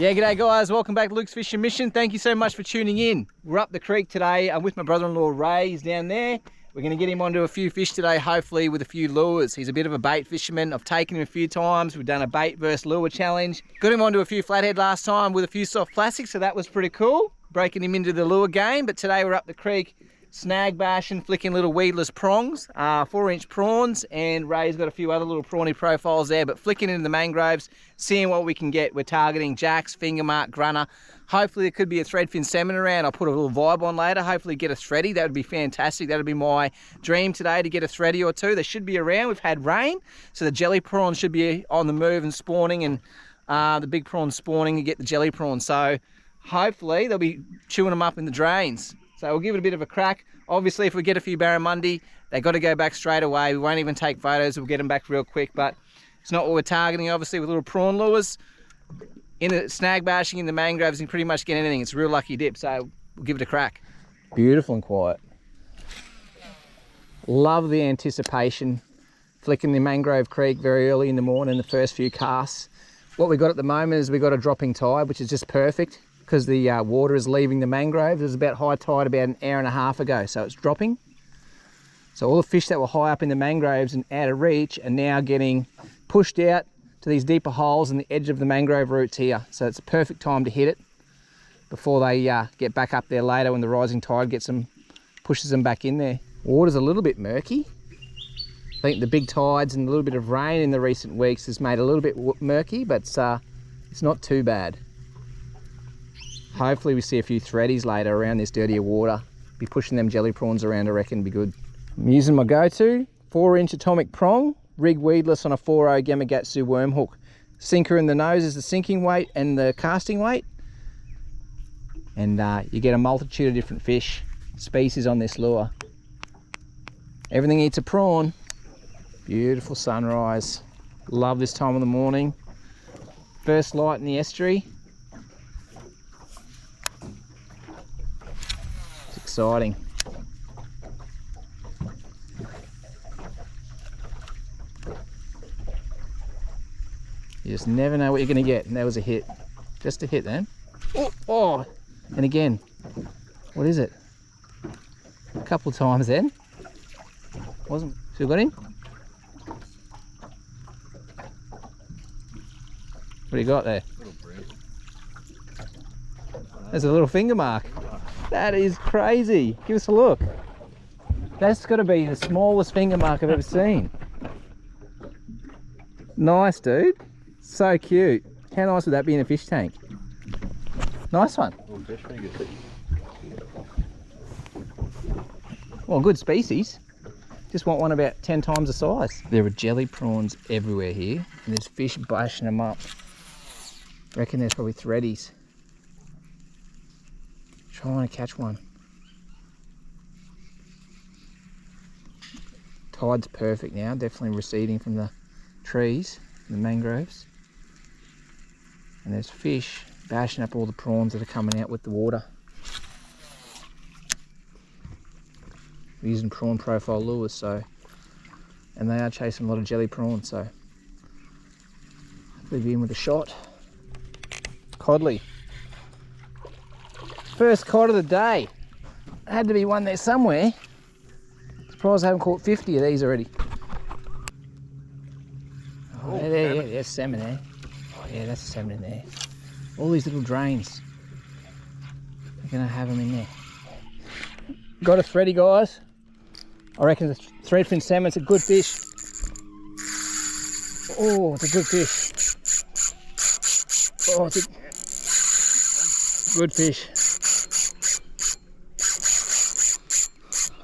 Yeah, g'day guys, welcome back to Luke's Fishin Mission. Thank you so much for tuning in. We're up the creek today. I'm with my brother-in-law Ray. He's down there. We're going to get him onto a few fish today, hopefully with a few lures. He's a bit of a bait fisherman. I've taken him a few times. We've done a bait versus lure challenge. Got him onto a few flathead last time with a few soft plastics, so that was pretty cool. Breaking him into the lure game, but today we're up the creek, snag bashing, flicking little weedless prongs, 4-inch prawns, and Ray's got a few other little prawny profiles there, but flicking into the mangroves, seeing what we can get. We're targeting jacks, finger mark, grunner. Hopefully there could be a threadfin salmon around. I'll put a little vibe on later, hopefully get a thready. That would be fantastic. That would be my dream today, to get a thready or two. They should be around. We've had rain, so the jelly prawns should be on the move and spawning, and the big prawns spawning and get the jelly prawns. So hopefully they'll be chewing them up in the drains. So we'll give it a bit of a crack. Obviously, if we get a few barramundi, they got to go back straight away. We won't even take photos. We'll get them back real quick, but it's not what we're targeting. Obviously, with little prawn lures, in the snag bashing in the mangroves, you can pretty much get anything. It's a real lucky dip, so we'll give it a crack. Beautiful and quiet. Love the anticipation. Flicking the mangrove creek very early in the morning, the first few casts. What we got at the moment is we got a dropping tide, which is just perfect, because the water is leaving the mangroves. It was about high tide about an hour and a half ago, so it's dropping. So all the fish that were high up in the mangroves and out of reach are now getting pushed out to these deeper holes in the edge of the mangrove roots here. So it's a perfect time to hit it before they get back up there later when the rising tide gets them, pushes them back in there. Water's a little bit murky. I think the big tides and a little bit of rain in the recent weeks has made it a little bit murky, but it's not too bad. Hopefully we see a few threadies later around this dirtier water. Be pushing them jelly prawns around, I reckon, be good. I'm using my go-to 4-inch atomic prong, rig weedless on a 4.0 Gamakatsu worm hook. Sinker in the nose is the sinking weight and the casting weight. And you get a multitude of different fish species on this lure. Everything eats a prawn. Beautiful sunrise. Love this time of the morning. First light in the estuary. Exciting. You just never know what you're going to get, and that was a hit. Just a hit then. Oh, and again, what is it? A couple of times then. Wasn't, still got him? What do you got there? There's a little finger mark. That is crazy. Give us a look. That's got to be the smallest finger mark I've ever seen. Nice, dude. So cute. How nice would that be in a fish tank? Nice one. Well, good species. Just want one about 10 times the size. There are jelly prawns everywhere here, and there's fish bashing them up. I reckon there's probably threadies. Trying to catch one. Tide's perfect now, definitely receding from the trees, the mangroves. And there's fish bashing up all the prawns that are coming out with the water. We're using prawn profile lures, and they are chasing a lot of jelly prawns, so hopefully be in with a shot. Codley. First cod of the day. Had to be one there somewhere. Surprised I haven't caught 50 of these already. Oh, yeah, there's salmon there. Oh yeah, that's a salmon in there. All these little drains. We're gonna have them in there. Got a thready, guys. I reckon the threadfin salmon's a good fish. Oh, it's a good fish. Oh, it's a good fish.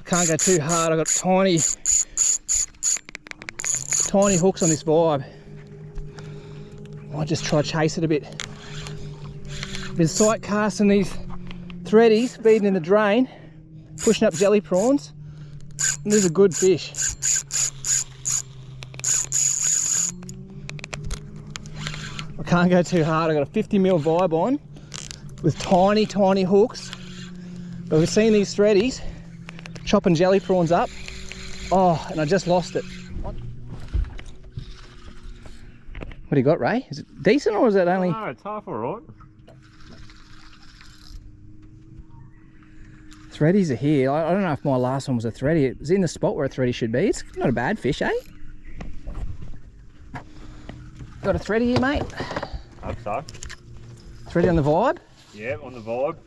Can't go too hard. I've got tiny hooks on this vibe. I'll just try to chase it a bit. Been sight casting these threadies, feeding in the drain, pushing up jelly prawns. And this is a good fish. I can't go too hard. I've got a 50mm vibe on with tiny hooks. But we've seen these threadies chopping jelly prawns up. Oh, and I just lost it. What do you got, Ray? Is it decent, or is it only... No, it's half alright. threadies are here. I don't know if my last one was a thready. It was in the spot where a thready should be. It's not a bad fish, eh? Got a thready here, mate? Hope so. Thready on the vibe? Yeah, on the vibe.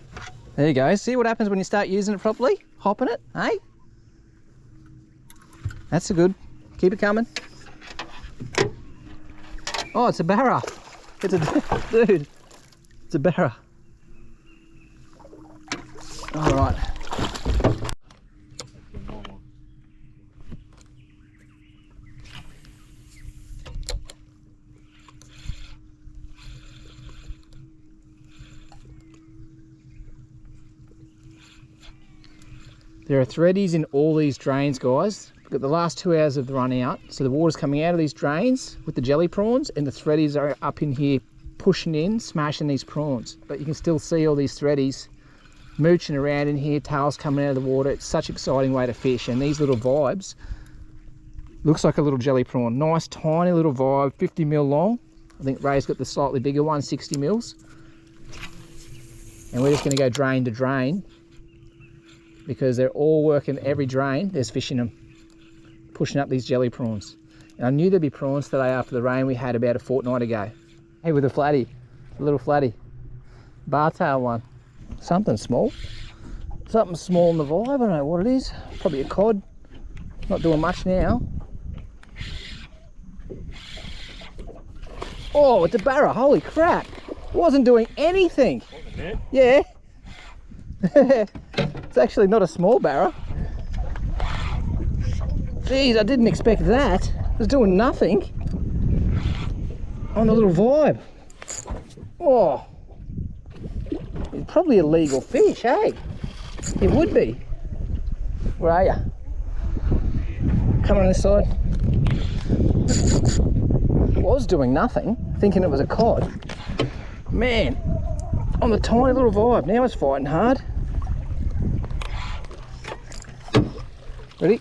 There you go. See what happens when you start using it properly? Hopping it, eh? That's a good. Keep it coming. Oh, it's a barra. It's a dude. It's a barra. All right. There are threadies in all these drains, guys. We've got the last 2 hours of the run out, so the water's coming out of these drains with the jelly prawns, and the threadies are up in here pushing in, smashing these prawns. But you can still see all these threadies mooching around in here, tails coming out of the water. It's such an exciting way to fish, and these little vibes, looks like a little jelly prawn. Nice tiny little vibe, 50 mil long. I think Ray's got the slightly bigger one, 60 mils. And we're just going to go drain to drain, because they're all working every drain. There's fish in them, pushing up these jelly prawns. And I knew there'd be prawns today after the rain we had about a fortnight ago. Hey, with a flatty, a little flatty, bar tail one. Something small in the vibe. I don't know what it is. Probably a cod. Not doing much now. Oh, it's a barra. Holy crap. Wasn't doing anything. Yeah. It's actually not a small barra. Jeez, I didn't expect that. It was doing nothing on the little vibe. Oh, it's probably a legal fish, hey? It would be. Where are you? Come on this side. Was doing nothing, thinking it was a cod. Man, on the tiny little vibe. Now it's fighting hard. Ready?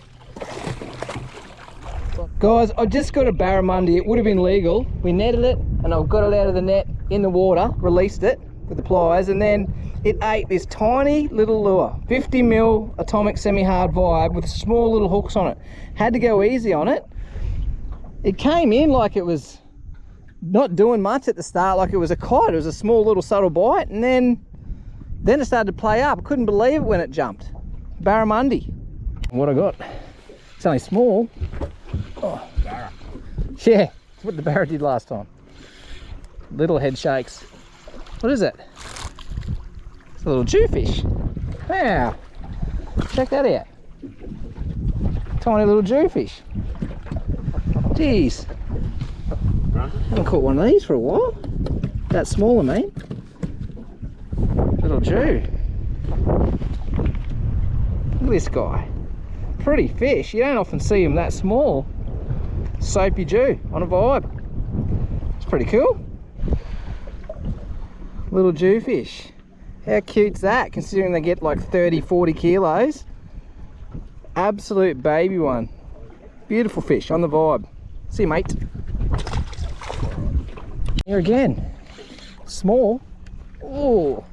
Guys, I just got a barramundi. It would have been legal. We netted it, and I've got it out of the net in the water, released it with the pliers, and then it ate this tiny little lure, 50 mil atomic semi-hard vibe with small little hooks on it. Had to go easy on it. It came in like it was not doing much at the start, like it was a cod. It was a small little subtle bite, and then it started to play up. I couldn't believe it when it jumped. Barramundi. What I got? It's only small. Oh. Barra. Yeah, it's what the barra did last time. Little head shakes. What is it? It's a little jewfish. Wow. Check that out. Tiny little jewfish. Jeez. I haven't caught one of these for a while. That small, I mean. Little jew. Look at this guy. Pretty fish. You don't often see them that small. Soapy jew on a vibe. It's pretty cool. Little jewfish. How cute's that, considering they get like 30-40 kilos? Absolute baby one. Beautiful fish on the vibe. See you, mate. Here again. Small. Oh.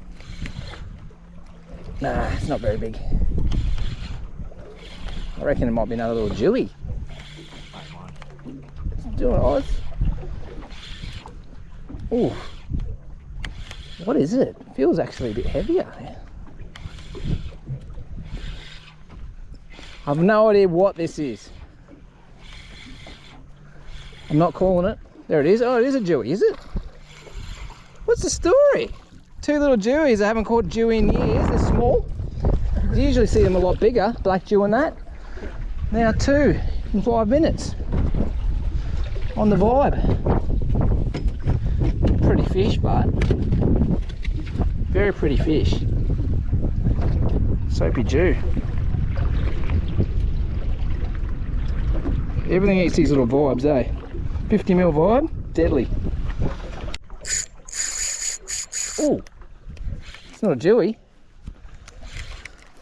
Nah, it's not very big. I reckon it might be another little jewy. It's doing odds. Oh. What is it? It feels actually a bit heavier. I have no idea what this is. I'm not calling it. There it is. Oh, it is a jewy, is it? What's the story? 2 little jewies. I haven't caught jewy in years. They're small. You usually see them a lot bigger, black jew and that. Now 2 in 5 minutes. On the vibe. Pretty fish, but very pretty fish. Soapy jew. Everything eats these little vibes, eh? 50 mil vibe, deadly. Oh, it's not a jewy.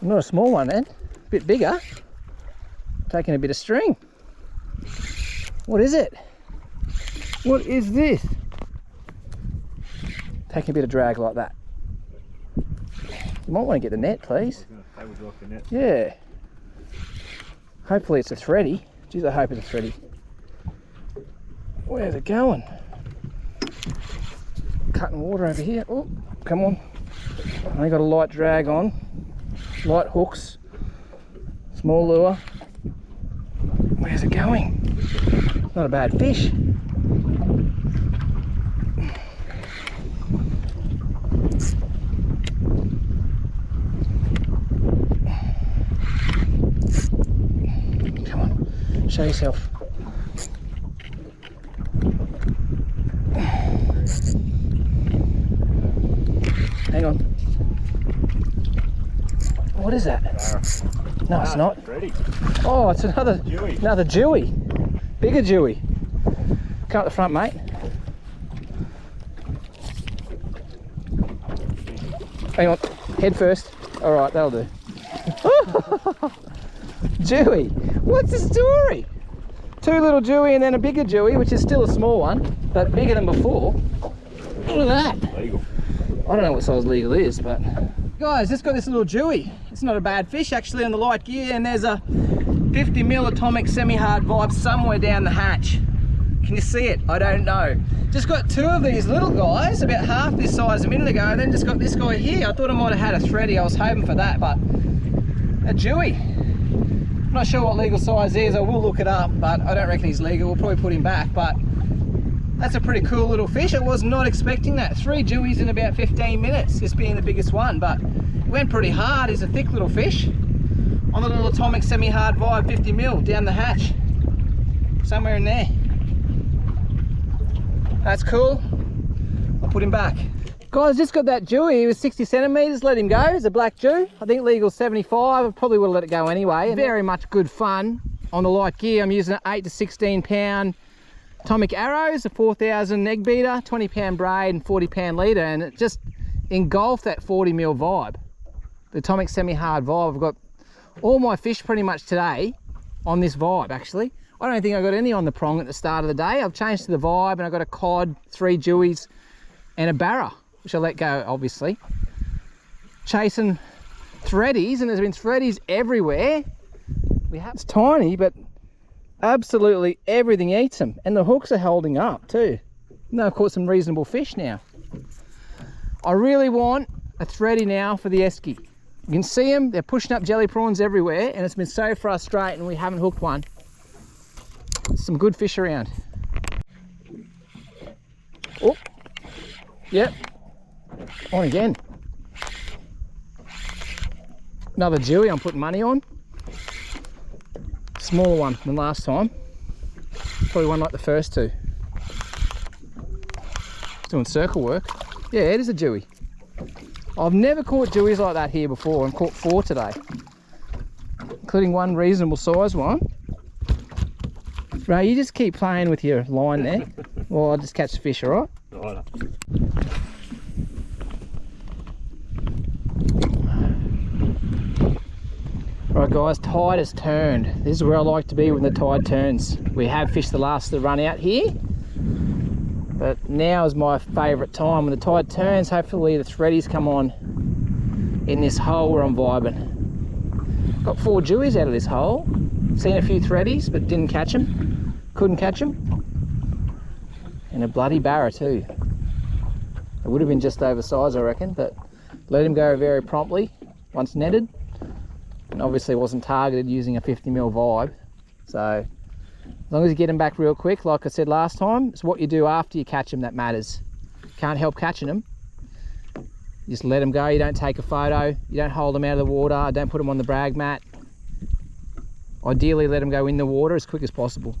Not a small one then. A bit bigger. Taking a bit of string. What is it? What is this? Taking a bit of drag like that. You might want to get the net, please. They would look in it. Yeah. Hopefully it's a thready. Jeez, I hope it's a thready. Where's it going? Cutting water over here. Oh, come on. I got a light drag on. Light hooks. Small lure. Where's it going? Not a bad fish. Come on, show yourself. Hang on. What is that? No, it's not. Ready. Oh, it's another Jewy. Another jewy. Bigger jewy. Come up the front, mate. Hang on, head first. All right, that'll do. Jewy. What's the story? Two little jewy and then a bigger jewy, which is still a small one, but bigger than before. Look at that. Legal. I don't know what size legal is, but... Guys, just got this little jewy. It's not a bad fish actually on the light gear, and there's a 50mm atomic semi-hard vibe somewhere down the hatch. Can you see it? I don't know. Just got two of these little guys, about half this size a minute ago, and then just got this guy here. I thought I might have had a thready. I was hoping for that, but a jewy. I'm not sure what legal size is. I will look it up, but I don't reckon he's legal. We'll probably put him back, but that's a pretty cool little fish. I was not expecting that. 3 jewies in about 15 minutes, this being the biggest one, but it went pretty hard. He's a thick little fish on the little atomic semi-hard vibe 50mm down the hatch. Somewhere in there. That's cool. I'll put him back. Guys, just got that jewy. He was 60 centimetres, let him go. It's a black jew. I think legal 75. I probably would have let it go anyway. Very much good fun on the light gear. I'm using an 8 to 16 pound atomic arrows, a 4000 egg beater, 20 pound braid and 40 pound leader, and it just engulfed that 40mm vibe. The atomic semi-hard vibe. I've got all my fish pretty much today on this vibe actually. I don't think I got any on the prong at the start of the day. I've changed to the vibe, and I got a cod, 3 jewies and a barra, which I let go obviously. Chasing threadies, and there's been threadies everywhere. It's tiny, but absolutely everything eats them, and the hooks are holding up too. No, I've caught some reasonable fish now. I really want a thready now for the esky. You can see them, they're pushing up jelly prawns everywhere, and it's been so frustrating we haven't hooked one. Some good fish around. Oh, yep, on again. Another jewy I'm putting money on. Smaller one than last time. Probably one like the first two. It's doing circle work. Yeah, it is a jewy. I've never caught jewies like that here before. I've caught 4 today, including one reasonable size one. Ray, you just keep playing with your line there. Well, I'll just catch the fish, all right? Right guys, tide has turned. This is where I like to be when the tide turns. We have fished the last of the run out here, but now is my favourite time. When the tide turns, hopefully the threadies come on in this hole where I'm vibing. Got 4 jewies out of this hole. Seen a few threadies, but didn't catch them. Couldn't catch them. And a bloody barra too. It would have been just oversized, I reckon, but let him go very promptly once netted. And obviously wasn't targeted using a 50mm vibe. So as long as you get them back real quick, like I said last time, it's what you do after you catch them that matters. Can't help catching them. You just let them go. You don't take a photo. You don't hold them out of the water. Don't put them on the brag mat. Ideally let them go in the water as quick as possible.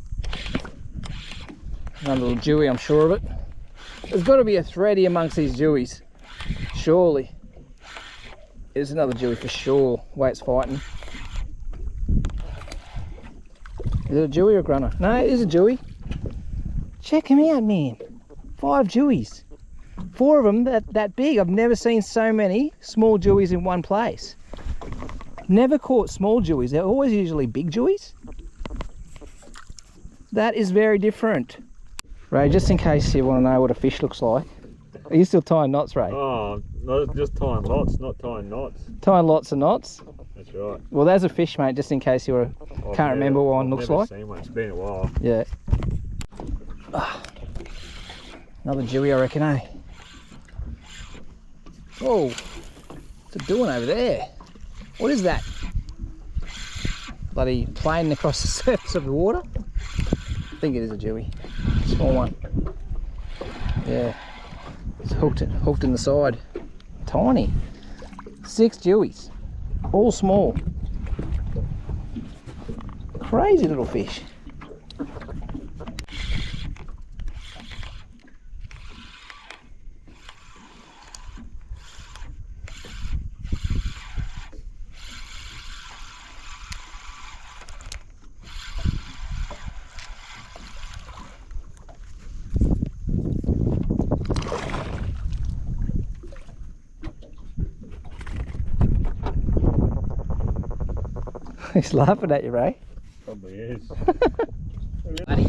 Another little jewy, I'm sure of it. There's got to be a thready amongst these jewies, surely. There's another jewy for sure. The way it's fighting. Is it a jewy or a grunner? No, it is a jewy. Check him out, man. 5 jewies. 4 of them that big. I've never seen so many small jewies in one place. Never caught small jewies. They're always usually big jewies. That is very different. Ray, just in case you want to know what a fish looks like, Are you still tying knots, Ray? Oh, not just tying lots, not tying knots. Tying lots of knots? That's right. Well, there's a fish, mate, just in case you can't remember what one looks like. I've never seen one. It's been a while. Yeah. Another dewy, I reckon, eh? Whoa. What's it doing over there? What is that? Bloody planing across the surface of the water? I think it is a dewy. Small one. Yeah. It's hooked in the side. Tiny. 6 dewies. All small. Crazy little fish. He's laughing at you, Ray. Probably is. Flatty.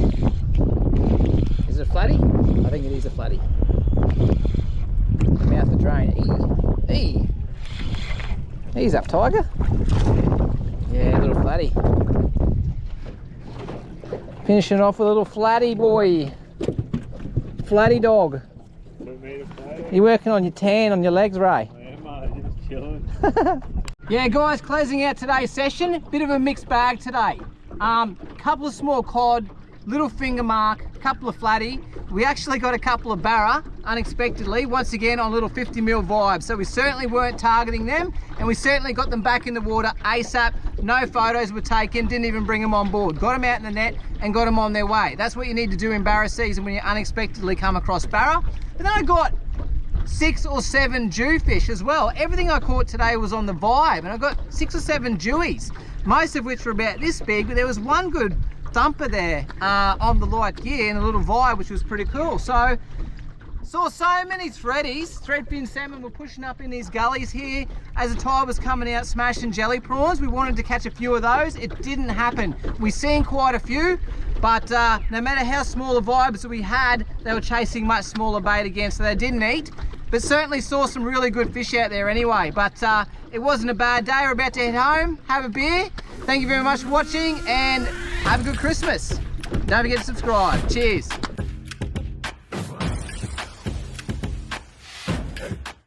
Is it a flatty? I think it is a flatty. Mouth the drain. Hey. He's up, tiger. Yeah, little flatty. Finishing off with a little flatty boy. Flatty dog. 2 metre flatty. You working on your tan on your legs, Ray? I am, just chilling. Yeah, guys, closing out today's session. Bit of a mixed bag today. Couple of small cod, little finger mark, couple of flatty. We actually got a couple of barra unexpectedly, once again on little 50mm vibes. So we certainly weren't targeting them, and we certainly got them back in the water ASAP. No photos were taken, didn't even bring them on board. Got them out in the net and got them on their way. That's what you need to do in barra season when you unexpectedly come across barra. But then I got 6 or 7 jewfish as well. Everything I caught today was on the vibe, and I got 6 or 7 jewies, most of which were about this big, but there was one good thumper there on the light gear and a little vibe, which was pretty cool. So saw so many threadies. Threadfin salmon were pushing up in these gullies here as the tide was coming out, smashing jelly prawns. We wanted to catch a few of those. It didn't happen. We seen quite a few, but no matter how small the vibes that we had, they were chasing much smaller bait again, so they didn't eat. But certainly saw some really good fish out there anyway. But it wasn't a bad day. We're about to head home, have a beer. Thank you very much for watching, and have a good Christmas. Don't forget to subscribe. Cheers.